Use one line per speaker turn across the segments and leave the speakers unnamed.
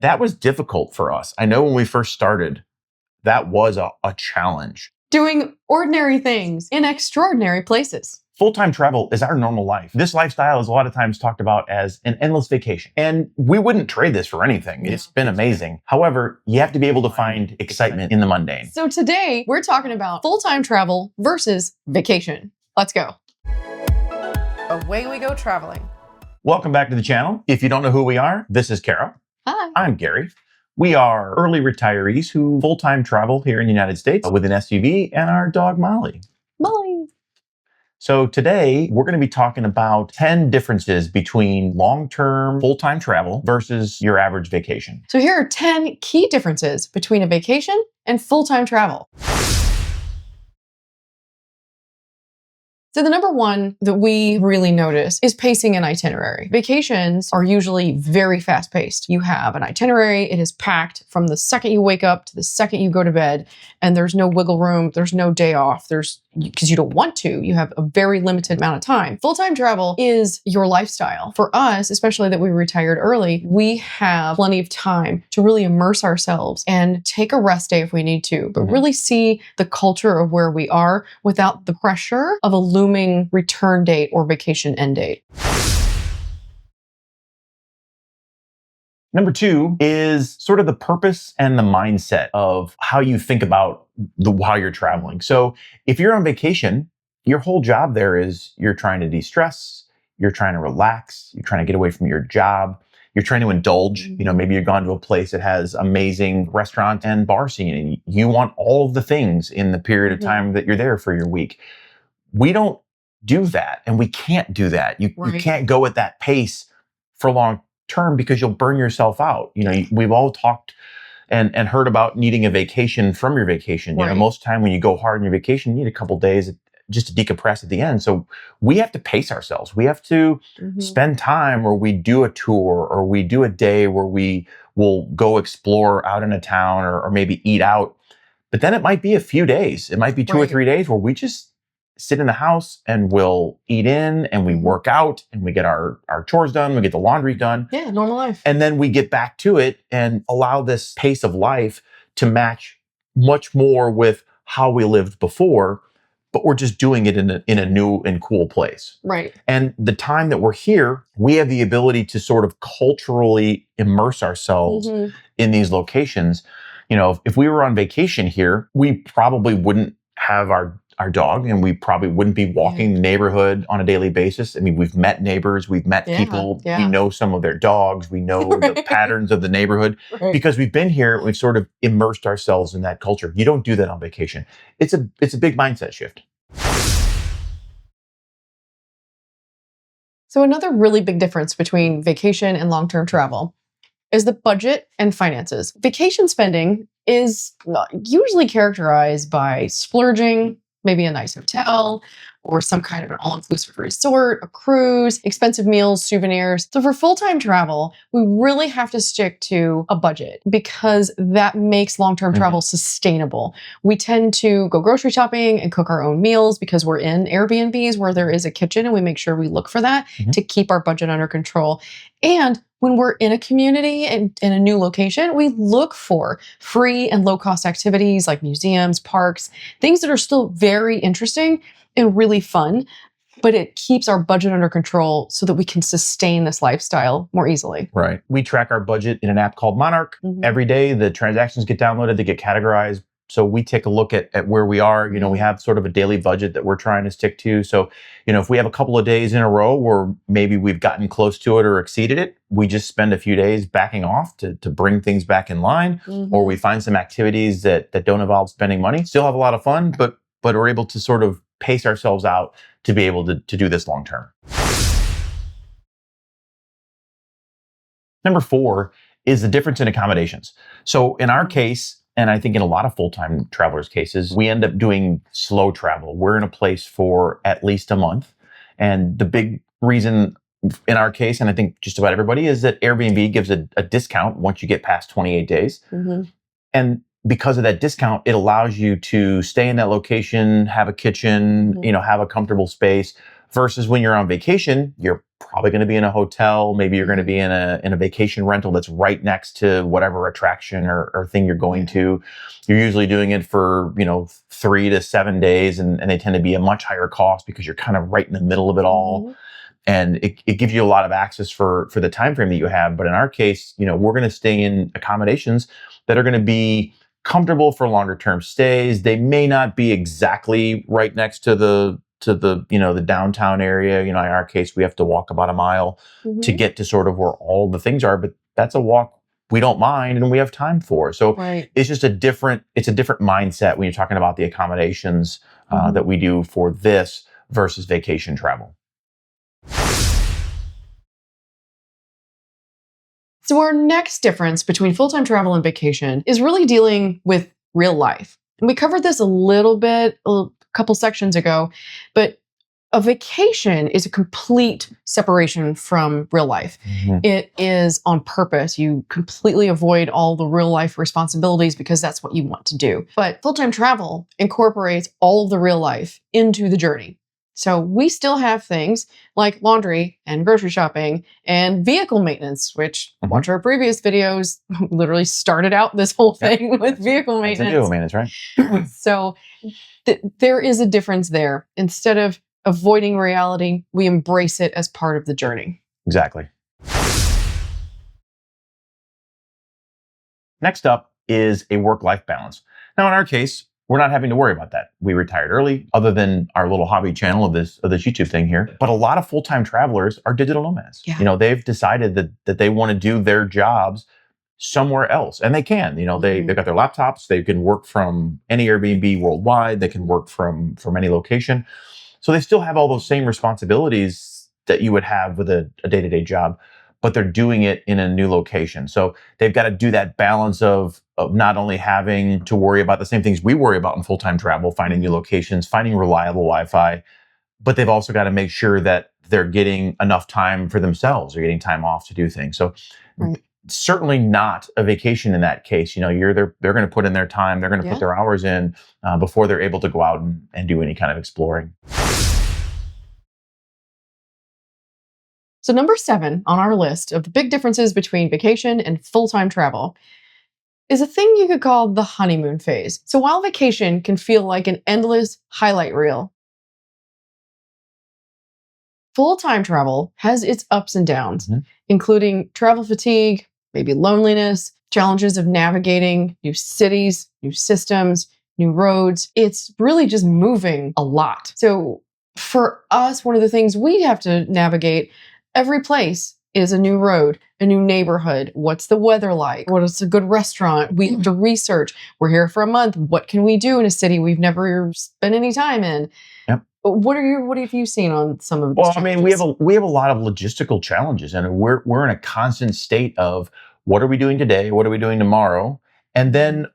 That was difficult for us. I know when we first started, that was a challenge.
Doing ordinary things in extraordinary places.
Full-time travel is our normal life. This lifestyle is a lot of times talked about as an endless vacation. And we wouldn't trade this for anything. It's been amazing. However, you have to be able to find excitement in the mundane.
So today, we're talking about full-time travel versus vacation. Let's go. Away we go traveling.
Welcome back to the channel. If you don't know who we are, this is Kara.
Hi.
I'm Gary. We are early retirees who full-time travel here in the United States with an SUV and our dog, Molly.
Molly.
So today, we're going to be talking about 10 differences between long-term full-time travel versus your average vacation.
So here are 10 key differences between a vacation and full-time travel. So the number one that we really notice is pacing an itinerary. Vacations are usually very fast-paced. You have an itinerary, it is packed from the second you wake up to the second you go to bed, and there's no wiggle room, there's no day off, because you don't want to, you have a very limited amount of time. Full-time travel is your lifestyle. For us, especially that we retired early, we have plenty of time to really immerse ourselves and take a rest day if we need to, but really see the culture of where we are without the pressure of a looming return date or vacation end date.
Number two is sort of the purpose and the mindset of how you think about how you're traveling. So if you're on vacation, your whole job there is you're trying to de-stress, you're trying to relax, you're trying to get away from your job, you're trying to indulge. You know, maybe you're gone to a place that has amazing restaurant and bar scene, and you want all of the things in the period of time that you're there for your week. We don't do that, and we can't do that. You can't go at that pace for long term because you'll burn yourself out. You know, we've all talked and heard about needing a vacation from your vacation. You know, most of the time when you go hard on your vacation, you need a couple days just to decompress at the end. So we have to pace ourselves. We have to spend time where we do a tour or we do a day where we will go explore out in a town or maybe eat out. But then it might be a few days. It might be 2 or 3 days where we just sit in the house and we'll eat in and we work out and we get our chores done, we get the laundry done.
Yeah, normal life. And
then we get back to it and allow this pace of life to match much more with how we lived before, but we're just doing it in a new and cool place.
Right.
And the time that we're here, we have the ability to sort of culturally immerse ourselves in these locations. You know, if we were on vacation here, we probably wouldn't have our dog, and we probably wouldn't be walking the neighborhood on a daily basis. I mean, we've met neighbors, we've met people, we know some of their dogs, we know the patterns of the neighborhood because we've been here, we've sort of immersed ourselves in that culture. You don't do that on vacation. It's a big mindset shift.
So another really big difference between vacation and long-term travel is the budget and finances. Vacation spending is usually characterized by splurging, maybe a nice hotel, or some kind of an all-inclusive resort, a cruise, expensive meals, souvenirs. So for full-time travel, we really have to stick to a budget because that makes long-term travel sustainable. We tend to go grocery shopping and cook our own meals because we're in Airbnbs where there is a kitchen, and we make sure we look for that to keep our budget under control. And when we're in a community and in a new location, we look for free and low-cost activities like museums, parks, things that are still very interesting and really fun, but it keeps our budget under control so that we can sustain this lifestyle more easily.
Right. We track our budget in an app called Monarch. Every day, the transactions get downloaded, they get categorized. So we take a look at where we are. You know, we have sort of a daily budget that we're trying to stick to. So, you know, if we have a couple of days in a row where maybe we've gotten close to it or exceeded it, we just spend a few days backing off to bring things back in line. Or we find some activities that don't involve spending money. Still have a lot of fun, but we're able to sort of pace ourselves out to be able to do this long term. Number 4 is the difference in accommodations. So in our case, and I think in a lot of full-time travelers' cases, we end up doing slow travel. We're in a place for at least a month. And the big reason in our case, and I think just about everybody, is that Airbnb gives a discount once you get past 28 days. And because of that discount, it allows you to stay in that location, have a kitchen, you know, have a comfortable space, versus when you're on vacation, you're probably going to be in a hotel. Maybe you're going to be in a vacation rental that's right next to whatever attraction or thing you're going to. You're usually doing it for, 3 to 7 days, and they tend to be a much higher cost because you're kind of right in the middle of it all. And it gives you a lot of access for the time frame that you have. But in our case, we're going to stay in accommodations that are going to be comfortable for longer term stays. They may not be exactly right next to the the downtown area. In our case, we have to walk about a mile to get to sort of where all the things are, but that's a walk we don't mind and we have time for. So it's just a different mindset when you're talking about the accommodations that we do for this versus vacation travel.
So our next difference between full-time travel and vacation is really dealing with real life. And we covered this a little bit a couple sections ago, but a vacation is a complete separation from real life. It is on purpose. You completely avoid all the real life responsibilities because that's what you want to do. But full-time travel incorporates all of the real life into the journey. So we still have things like laundry and grocery shopping and vehicle maintenance, which watch our previous videos, literally started out this whole thing with vehicle maintenance.
Vehicle maintenance, right?
So there is a difference there. Instead of avoiding reality, we embrace it as part of the journey.
Exactly. Next up is a work-life balance. Now, in our case, we're not having to worry about that. We retired early, other than our little hobby channel of this YouTube thing here. But a lot of full-time travelers are digital nomads. They've decided that they want to do their jobs somewhere else, and they can. They've got their laptops. They can work from any Airbnb worldwide. They can work from any location. So they still have all those same responsibilities that you would have with a day-to-day job, but they're doing it in a new location. So they've got to do that balance of not only having to worry about the same things we worry about in full-time travel, finding new locations, finding reliable Wi-Fi, but they've also got to make sure that they're getting enough time for themselves or getting time off to do things. So certainly not a vacation in that case. They're going to put in their time, they're going to put their hours in before they're able to go out and do any kind of exploring.
So number 7 on our list of the big differences between vacation and full-time travel is a thing you could call the honeymoon phase. So while vacation can feel like an endless highlight reel, full-time travel has its ups and downs, including travel fatigue, maybe loneliness, challenges of navigating new cities, new systems, new roads. It's really just moving a lot. So for us, one of the things we have to navigate, every place is a new road, a new neighborhood. What's the weather like? What is a good restaurant? We have to research. We're here for a month. What can we do in a city we've never spent any time in? What have you seen on some of these challenges?
I mean, we have a lot of logistical challenges, and we're in a constant state of what are we doing today? What are we doing tomorrow? And then,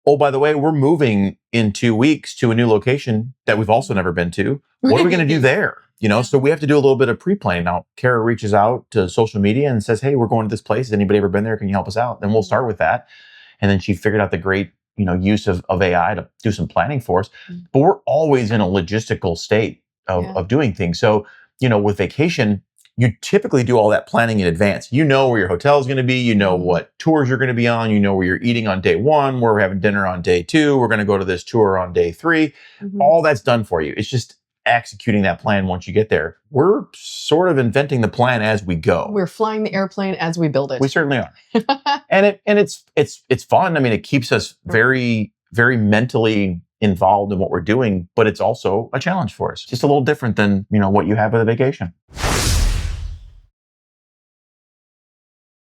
oh, by the way, we're moving in 2 weeks to a new location that we've also never been to. What are we going to do there? So we have to do a little bit of pre-planning. Now, Kara reaches out to social media and says, hey, we're going to this place. Has anybody ever been there? Can you help us out? And we'll start with that. And then she figured out the great use of AI to do some planning for us. But we're always in a logistical state of doing things. So, with vacation, you typically do all that planning in advance. You know where your hotel is going to be. You know what tours you're going to be on. You know where you're eating on day 1, where we're having dinner on day 2. We're going to go to this tour on day 3. All that's done for you. It's just executing that plan once you get there. We're sort of inventing the plan as we go.
We're flying the airplane as we build it.
We certainly are. and it's fun. I mean, it keeps us very, very mentally involved in what we're doing, but it's also a challenge for us. Just a little different than, what you have with a vacation.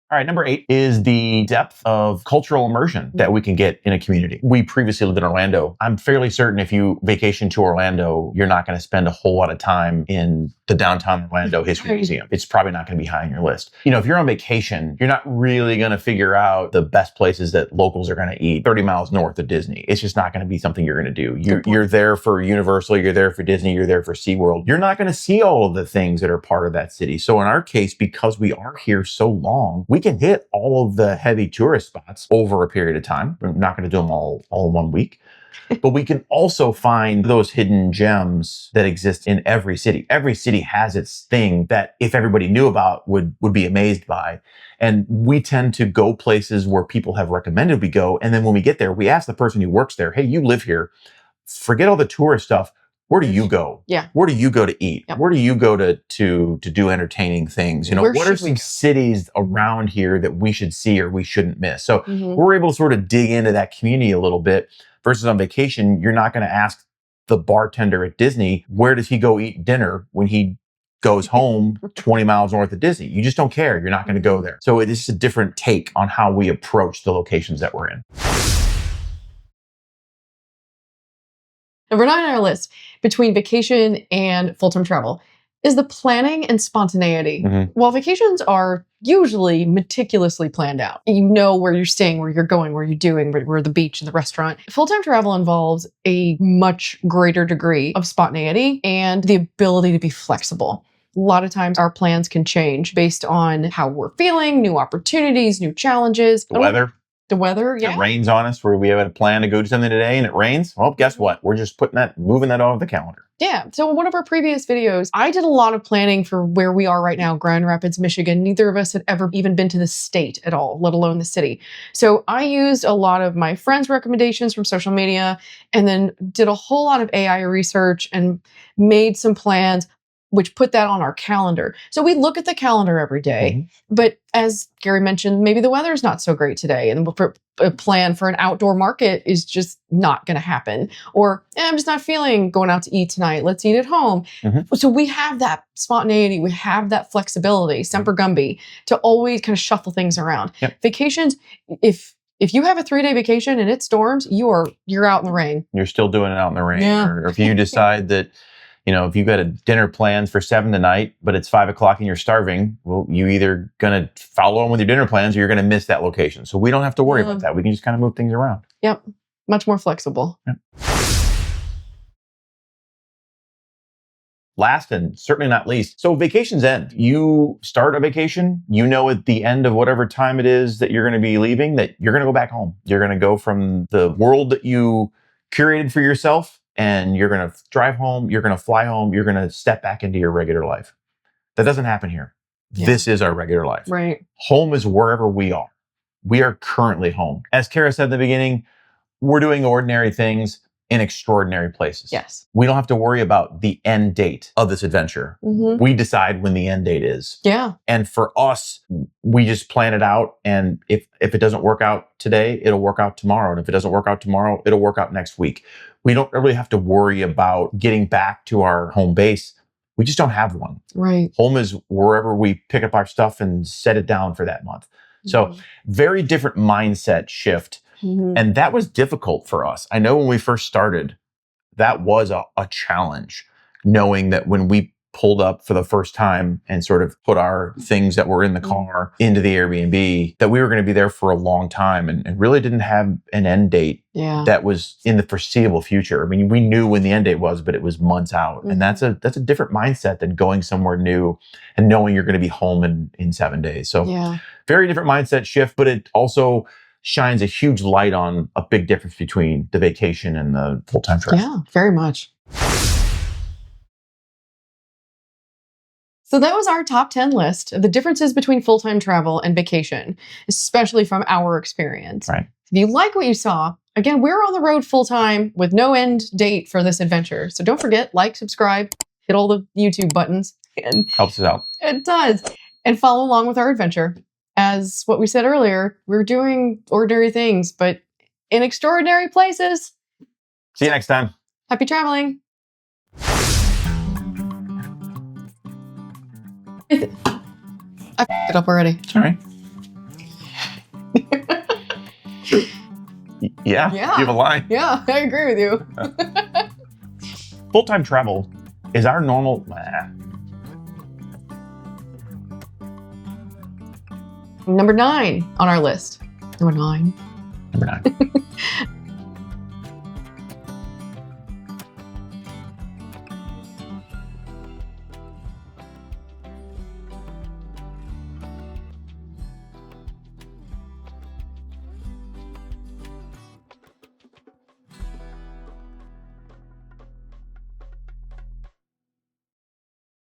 All right, number 8 is the depth of cultural immersion that we can get in a community. We previously lived in Orlando. I'm fairly certain if you vacation to Orlando, you're not going to spend a whole lot of time in the downtown Orlando History Museum. It's probably not going to be high on your list. If you're on vacation, you're not really going to figure out the best places that locals are going to eat 30 miles north of Disney. It's just not going to be something you're going to do. You're there for Universal, you're there for Disney, you're there for SeaWorld. You're not going to see all of the things that are part of that city. So in our case, because we are here so long, we can hit all of the heavy tourist spots over a period of time. We're not going to do them all in 1 week. But we can also find those hidden gems that exist in every city. Every city has its thing that if everybody knew about would be amazed by. And we tend to go places where people have recommended we go. And then when we get there, we ask the person who works there, hey, you live here. Forget all the tourist stuff. Where do you go?
Yeah.
Where do you go to eat?
Yep.
Where do you go to do entertaining things? You know,
Where
what are
should we
some
go?
cities around here that we should see or we shouldn't miss? So
Mhm.
we're able to sort of dig into that community a little bit versus on vacation. You're not going to ask the bartender at Disney, where does he go eat dinner when he goes home 20 miles north of Disney? You just don't care. You're not going to go there. So it is a different take on how we approach the locations that we're in.
Number 9 on our list, between vacation and full-time travel, is the planning and spontaneity.
Mhm.
While vacations are usually meticulously planned out, you know where you're staying, where you're going, where you're doing, where the beach and the restaurant. Full-time travel involves a much greater degree of spontaneity and the ability to be flexible. A lot of times our plans can change based on how we're feeling, new opportunities, new challenges.
The weather.
The weather, yeah.
It rains on us where we have a plan to go do something today and it rains. Well, guess what? We're just moving that off the calendar.
Yeah. So in one of our previous videos, I did a lot of planning for where we are right now, Grand Rapids, Michigan. Neither of us had ever even been to the state at all, let alone the city. So I used a lot of my friends' recommendations from social media and then did a whole lot of AI research and made some plans, which put that on our calendar. So we look at the calendar every day, but as Gary mentioned, maybe the weather's not so great today and a plan for an outdoor market is just not going to happen. Or I'm just not feeling going out to eat tonight. Let's eat at home. So we have that spontaneity. We have that flexibility, semper gumby, to always kind of shuffle things around.
Yep.
Vacations, if you have a 3-day vacation and it storms, you're out in the rain.
You're still doing it out in the rain.
Yeah.
Or if you decide that, you know, if you've got a dinner plans for 7 tonight, but it's 5 o'clock and you're starving, well, you either going to follow on with your dinner plans or you're going to miss that location. So we don't have to worry about that. We can just kind of move things around.
Yep. Much more flexible.
Yep. Last and certainly not least, so vacations end. You start a vacation, you know at the end of whatever time it is that you're going to be leaving that you're going to go back home. You're going to go from the world that you curated for yourself and you're going to drive home, you're going to fly home, you're going to step back into your regular life. That doesn't happen here.
Yeah.
This is our regular life.
Right.
Home is wherever we are. We are currently home. As Kara said at the beginning, we're doing ordinary things in extraordinary places.
Yes.
We don't have to worry about the end date of this adventure. We decide when the end date is.
Yeah.
And for us, we just plan it out. And if it doesn't work out today, it'll work out tomorrow. And if it doesn't work out tomorrow, it'll work out next week. We don't really have to worry about getting back to our home base. We just don't have one.
Right.
Home is wherever we pick up our stuff and set it down for that month. So very different mindset shift. And that was difficult for us. I know when we first started, that was a challenge, knowing that when we pulled up for the first time and sort of put our things that were in the car into the Airbnb, that we were going to be there for a long time and really didn't have an end date that was in the foreseeable future. I mean, we knew when the end date was, but it was months out. And that's a different mindset than going somewhere new and knowing you're going to be home in 7 days. So very different mindset shift, but it also shines a huge light on a big difference between the vacation and the full-time travel.
Yeah, very much. So that was our top 10 list of the differences between full-time travel and vacation, especially from our experience.
Right.
If you like what you saw, again, we're on the road full-time with no end date for this adventure. So don't forget, like, subscribe, hit all the YouTube buttons. And
helps us out.
It does. And follow along with our adventure. As what we said earlier, we're doing ordinary things, but in extraordinary places.
See you next time.
Happy traveling. I f***ed it up already.
It's all right. Yeah, you have a line.
Yeah, I agree with you.
Full-time travel is our normal...
Number 9 on our list. Number 9.
Number 9.